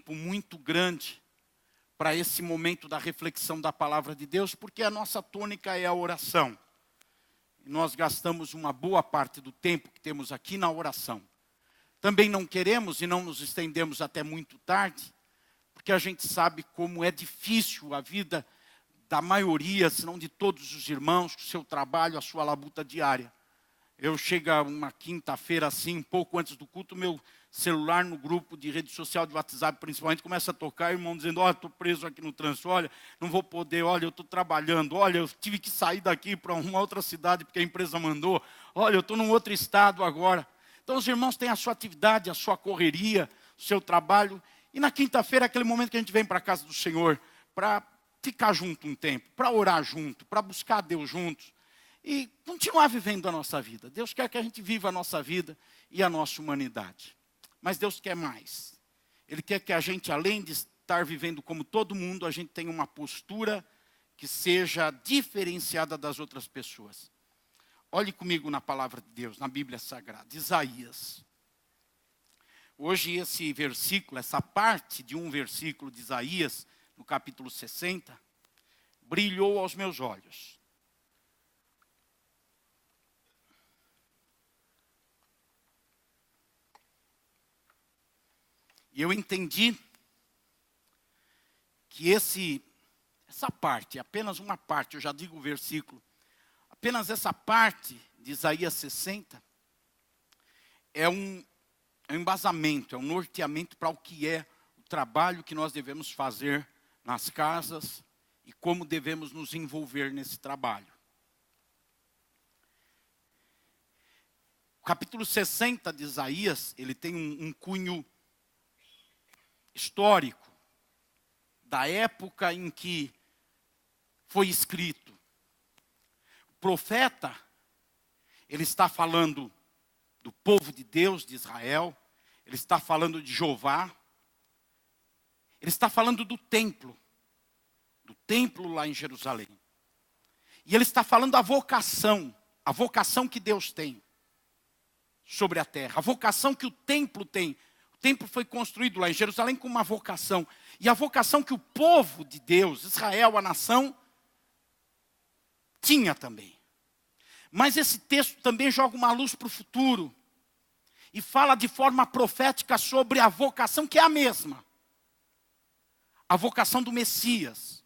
tempo muito grande para esse momento da reflexão da palavra de Deus, porque a nossa tônica é a oração. E nós gastamos uma boa parte do tempo que temos aqui na oração. Também não queremos e não nos estendemos até muito tarde, porque a gente sabe como é difícil a vida da maioria, se não de todos os irmãos, o seu trabalho, a sua labuta diária. Eu chego uma quinta-feira assim, um pouco antes do culto, meu celular no grupo de rede social, de WhatsApp principalmente, começa a tocar, o irmão dizendo, estou preso aqui no trânsito, olha, não vou poder, olha, eu estou trabalhando, olha, eu tive que sair daqui para uma outra cidade porque a empresa mandou, olha, eu estou num outro estado agora. Então os irmãos têm a sua atividade, a sua correria, o seu trabalho, e na quinta-feira é aquele momento que a gente vem para a casa do Senhor, para ficar junto um tempo, para orar junto, para buscar a Deus juntos, e continuar vivendo a nossa vida. Deus quer que a gente viva a nossa vida e a nossa humanidade. Mas Deus quer mais. Ele quer que a gente, além de estar vivendo como todo mundo, a gente tenha uma postura que seja diferenciada das outras pessoas. Olhe comigo na palavra de Deus, na Bíblia Sagrada, Isaías. Hoje esse versículo, essa parte de um versículo de Isaías, no capítulo 60, brilhou aos meus olhos. E eu entendi que essa parte, apenas uma parte, eu já digo o versículo, apenas essa parte de Isaías 60 é um embasamento, é um norteamento para o que é o trabalho que nós devemos fazer nas casas e como devemos nos envolver nesse trabalho. O capítulo 60 de Isaías, ele tem um cunho histórico da época em que foi escrito. O profeta, ele está falando do povo de Deus, de Israel, ele está falando de Jeová, ele está falando do templo lá em Jerusalém. E ele está falando da vocação que Deus tem sobre a terra, a vocação que o templo tem. O templo foi construído lá em Jerusalém com uma vocação. E a vocação que o povo de Deus, Israel, a nação, tinha também. Mas esse texto também joga uma luz para o futuro. E fala de forma profética sobre a vocação que é a mesma. A vocação do Messias.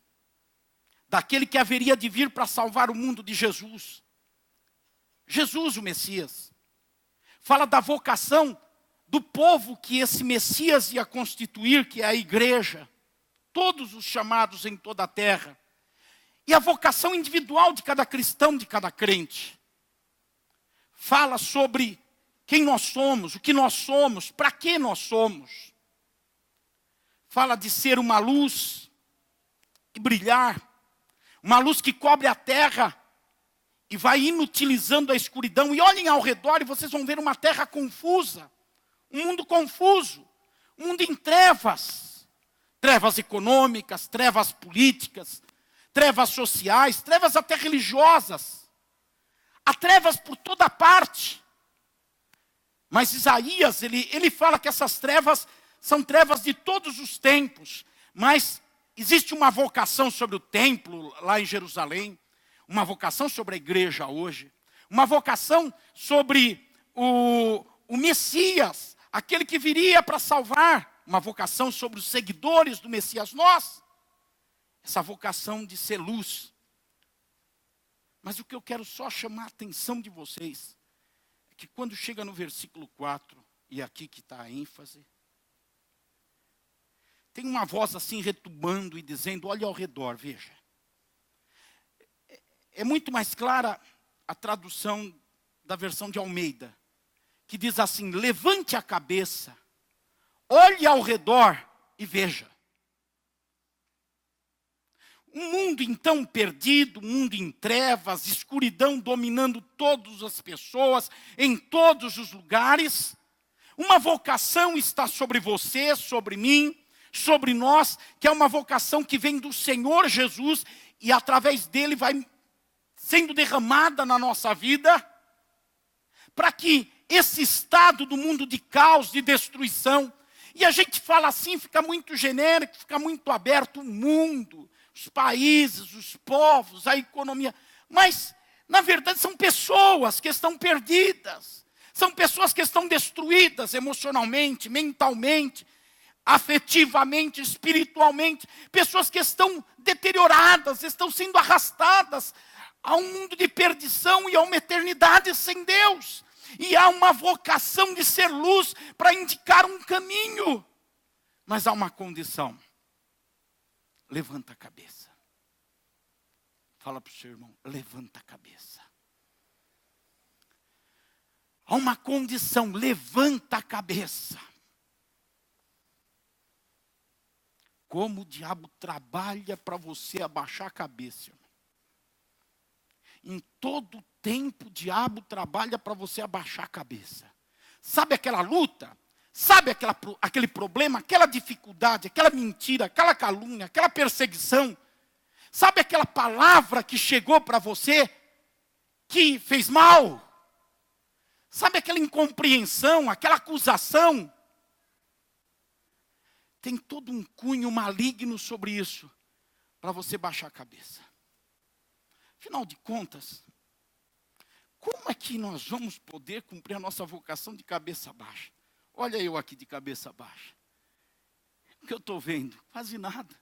Daquele que haveria de vir para salvar o mundo, de Jesus. Jesus, o Messias. Fala da vocação do povo que esse Messias ia constituir, que é a igreja. Todos os chamados em toda a terra. E a vocação individual de cada cristão, de cada crente. Fala sobre quem nós somos, o que nós somos, para que nós somos. Fala de ser uma luz e brilhar. Uma luz que cobre a terra e vai inutilizando a escuridão. E olhem ao redor e vocês vão ver uma terra confusa. Um mundo confuso. Um mundo em trevas. Trevas econômicas, trevas políticas, trevas sociais, trevas até religiosas. Há trevas por toda parte. Mas Isaías, ele fala que essas trevas são trevas de todos os tempos. Mas existe uma vocação sobre o templo lá em Jerusalém. Uma vocação sobre a igreja hoje. Uma vocação sobre o Messias. Aquele que viria para salvar. Uma vocação sobre os seguidores do Messias. Nós. Essa vocação de ser luz. Mas o que eu quero só chamar a atenção de vocês. É que quando chega no versículo 4. E aqui que está a ênfase. Tem uma voz assim retumbando e dizendo, olha ao redor, veja. É muito mais clara a tradução da versão de Almeida, que diz assim, levante a cabeça, olhe ao redor e veja. Um mundo então perdido, um mundo em trevas, escuridão dominando todas as pessoas, em todos os lugares. Uma vocação está sobre você, sobre mim, sobre nós, que é uma vocação que vem do Senhor Jesus e através dele vai sendo derramada na nossa vida, para que esse estado do mundo de caos, de destruição, E a gente fala assim, fica muito genérico, fica muito aberto, o mundo, os países, os povos, a economia. Mas, na verdade, são pessoas que estão perdidas. São pessoas que estão destruídas emocionalmente, mentalmente, afetivamente, espiritualmente. Pessoas que estão deterioradas, estão sendo arrastadas a um mundo de perdição e a uma eternidade sem Deus. E há uma vocação de ser luz para indicar um caminho. Mas há uma condição. Levanta a cabeça. Fala para o seu irmão, levanta a cabeça. Há uma condição, levanta a cabeça. Como o diabo trabalha para você abaixar a cabeça, irmão. Em todo tempo o diabo trabalha para você abaixar a cabeça. Sabe aquela luta? Sabe aquele problema, aquela dificuldade, aquela mentira, aquela calúnia, aquela perseguição? Sabe aquela palavra que chegou para você que fez mal? Sabe aquela incompreensão, aquela acusação? Tem todo um cunho maligno sobre isso, para você baixar a cabeça. Afinal de contas, como é que nós vamos poder cumprir a nossa vocação de cabeça baixa? Olha eu aqui de cabeça baixa. O que eu estou vendo? Quase nada.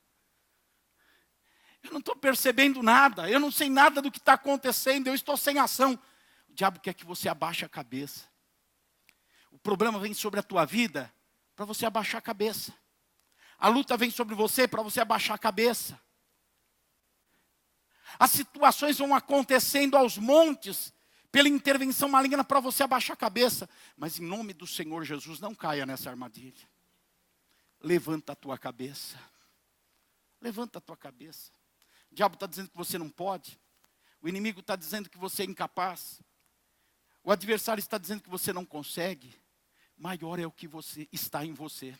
Eu não estou percebendo nada, eu não sei nada do que está acontecendo, eu estou sem ação. O diabo quer que você abaixe a cabeça. O problema vem sobre a tua vida para você abaixar a cabeça. A luta vem sobre você para você abaixar a cabeça. As situações vão acontecendo aos montes pela intervenção maligna para você abaixar a cabeça. Mas em nome do Senhor Jesus, não caia nessa armadilha. Levanta a tua cabeça. Levanta a tua cabeça. O diabo está dizendo que você não pode. O inimigo está dizendo que você é incapaz. O adversário está dizendo que você não consegue. Maior é o que você está em você.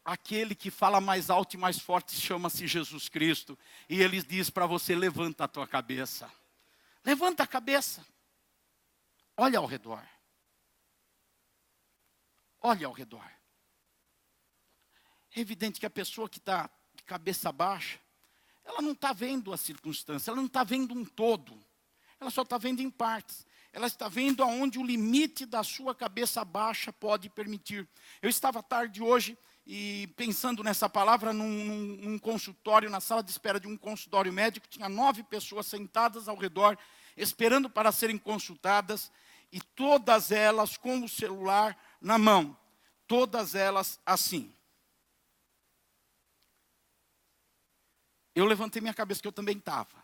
Aquele que fala mais alto e mais forte chama-se Jesus Cristo. E ele diz para você, levanta a tua cabeça. Levanta a cabeça. Olha ao redor. Olha ao redor. É evidente que a pessoa que está de cabeça baixa, ela não está vendo a circunstância, ela não está vendo um todo. Ela só está vendo em partes. Ela está vendo aonde o limite da sua cabeça baixa pode permitir. Eu estava tarde hoje e pensando nessa palavra num consultório, na sala de espera de um consultório médico, tinha 9 pessoas sentadas ao redor, esperando para serem consultadas, e todas elas com o celular na mão, todas elas assim. Eu levantei minha cabeça, que eu também estava.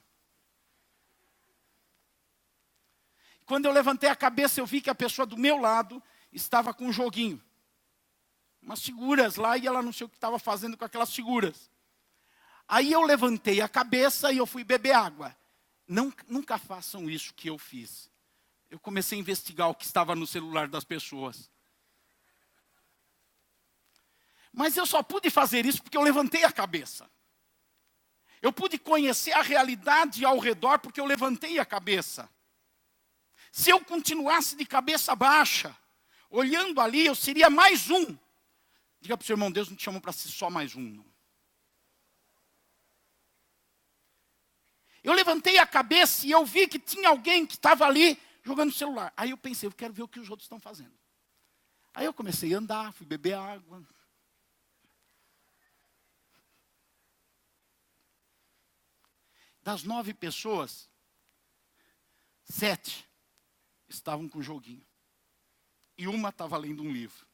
Quando eu levantei a cabeça, eu vi que a pessoa do meu lado estava com um joguinho. Umas figuras lá, e ela não sei o que estava fazendo com aquelas figuras. Aí eu levantei a cabeça e eu fui beber água. Nunca façam isso que eu fiz. Eu comecei a investigar o que estava no celular das pessoas. Mas eu só pude fazer isso porque eu levantei a cabeça. Eu pude conhecer a realidade ao redor porque eu levantei a cabeça. Se eu continuasse de cabeça baixa, olhando ali, eu seria mais um. Diga para o seu irmão, Deus não te chamou para ser só mais um, não. Eu levantei a cabeça e eu vi que tinha alguém que estava ali jogando celular. Aí eu pensei, eu quero ver o que os outros estão fazendo. Aí eu comecei a andar, fui beber água. Das 9 pessoas, 7 estavam com joguinho. E uma estava lendo um livro.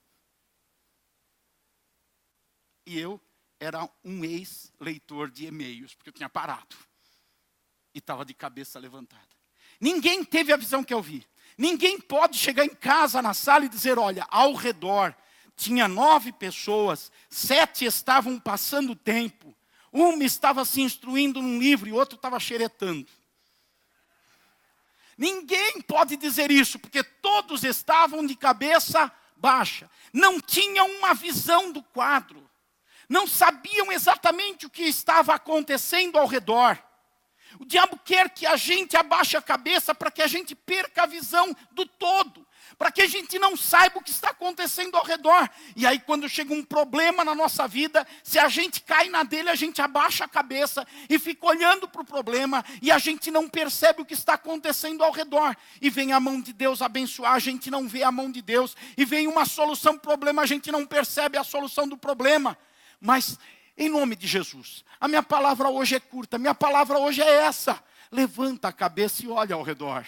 E eu era um ex-leitor de e-mails, porque eu tinha parado. E estava de cabeça levantada. Ninguém teve a visão que eu vi. Ninguém pode chegar em casa, na sala, e dizer, olha, ao redor tinha 9 pessoas, 7 estavam passando tempo. Uma estava se instruindo num livro e outro estava xeretando. Ninguém pode dizer isso, porque todos estavam de cabeça baixa. Não tinham uma visão do quadro. Não sabiam exatamente o que estava acontecendo ao redor. O diabo quer que a gente abaixe a cabeça para que a gente perca a visão do todo. para que a gente não saiba o que está acontecendo ao redor. E aí quando chega um problema na nossa vida, se a gente cai na dele, a gente abaixa a cabeça e fica olhando para o problema, e a gente não percebe o que está acontecendo ao redor. E vem a mão de Deus abençoar, a gente não vê a mão de Deus. E vem uma solução para o problema, a gente não percebe a solução do problema. Mas, em nome de Jesus, a minha palavra hoje é curta, a minha palavra hoje é essa. Levanta a cabeça e olha ao redor.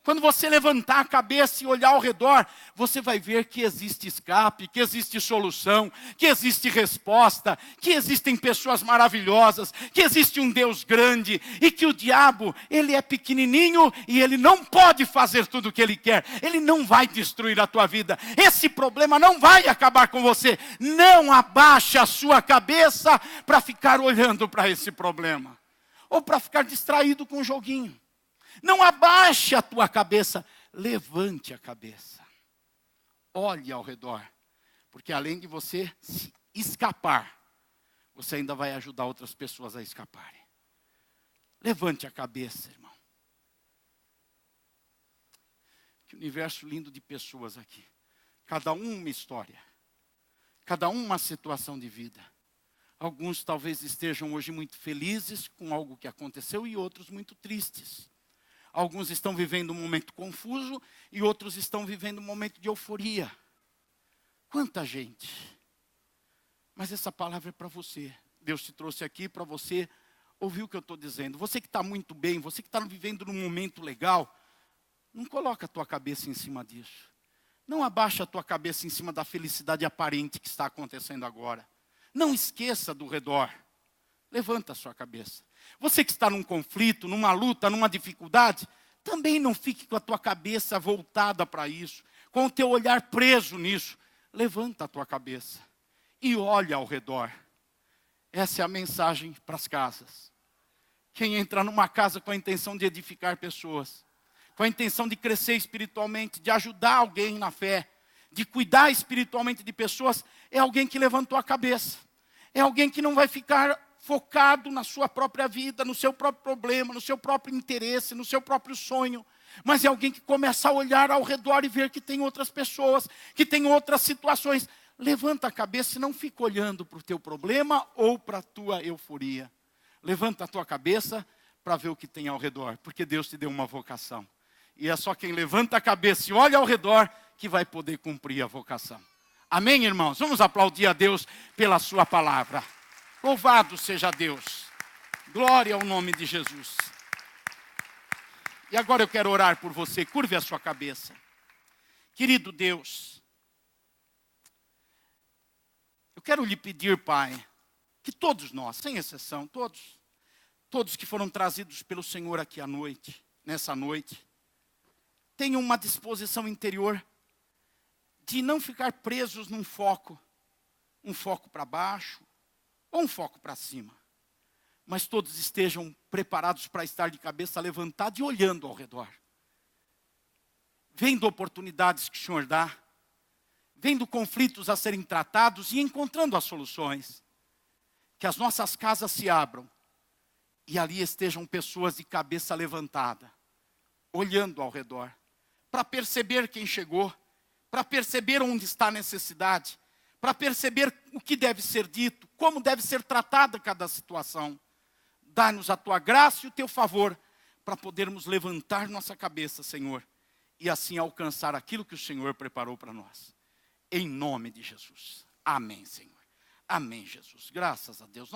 Quando você levantar a cabeça e olhar ao redor, você vai ver que existe escape, que existe solução, que existe resposta, que existem pessoas maravilhosas, que existe um Deus grande, e que o diabo, ele é pequenininho e ele não pode fazer tudo o que ele quer. Ele não vai destruir a tua vida. Esse problema não vai acabar com você. Não abaixe a sua cabeça para ficar olhando para esse problema, ou para ficar distraído com um joguinho. Não abaixe a tua cabeça, levante a cabeça. Olhe ao redor, porque além de você se escapar, você ainda vai ajudar outras pessoas a escaparem. Levante a cabeça, irmão. Que universo lindo de pessoas aqui. Cada um uma história, cada um uma situação de vida. Alguns talvez estejam hoje muito felizes com algo que aconteceu e outros muito tristes. Alguns estão vivendo um momento confuso e outros estão vivendo um momento de euforia. Quanta gente! Mas essa palavra é para você. Deus te trouxe aqui para você ouvir o que eu estou dizendo. Você que está muito bem, você que está vivendo num momento legal, não coloca a tua cabeça em cima disso. Não abaixa a tua cabeça em cima da felicidade aparente que está acontecendo agora. Não esqueça do redor. Levanta a sua cabeça. Você que está num conflito, numa luta, numa dificuldade, também não fique com a tua cabeça voltada para isso, com o teu olhar preso nisso. Levanta a tua cabeça e olha ao redor. Essa é a mensagem para as casas. Quem entra numa casa com a intenção de edificar pessoas, com a intenção de crescer espiritualmente, de ajudar alguém na fé, de cuidar espiritualmente de pessoas, é alguém que levantou a cabeça. É alguém que não vai ficar focado na sua própria vida, no seu próprio problema, no seu próprio interesse, no seu próprio sonho. Mas é alguém que começa a olhar ao redor e ver que tem outras pessoas, que tem outras situações. Levanta a cabeça e não fica olhando para o teu problema ou para a tua euforia. Levanta a tua cabeça para ver o que tem ao redor, porque Deus te deu uma vocação. E é só quem levanta a cabeça e olha ao redor que vai poder cumprir a vocação. Amém, irmãos? Vamos aplaudir a Deus pela sua palavra. Louvado seja Deus. Glória ao nome de Jesus. E agora eu quero orar por você. Curve a sua cabeça. Querido Deus, eu quero lhe pedir, Pai, que todos nós, sem exceção, todos que foram trazidos pelo Senhor aqui à noite, nessa noite, tenham uma disposição interior de não ficar presos num foco, um foco para baixo, ou um foco para cima. Mas todos estejam preparados para estar de cabeça levantada e olhando ao redor. Vendo oportunidades que o Senhor dá. Vendo conflitos a serem tratados e encontrando as soluções. Que as nossas casas se abram. E ali estejam pessoas de cabeça levantada. Olhando ao redor. Para perceber quem chegou. Para perceber onde está a necessidade. Para perceber o que deve ser dito, como deve ser tratada cada situação. Dá-nos a tua graça e o teu favor, para podermos levantar nossa cabeça, Senhor, e assim alcançar aquilo que o Senhor preparou para nós. Em nome de Jesus. Amém, Senhor. Amém, Jesus. Graças a Deus.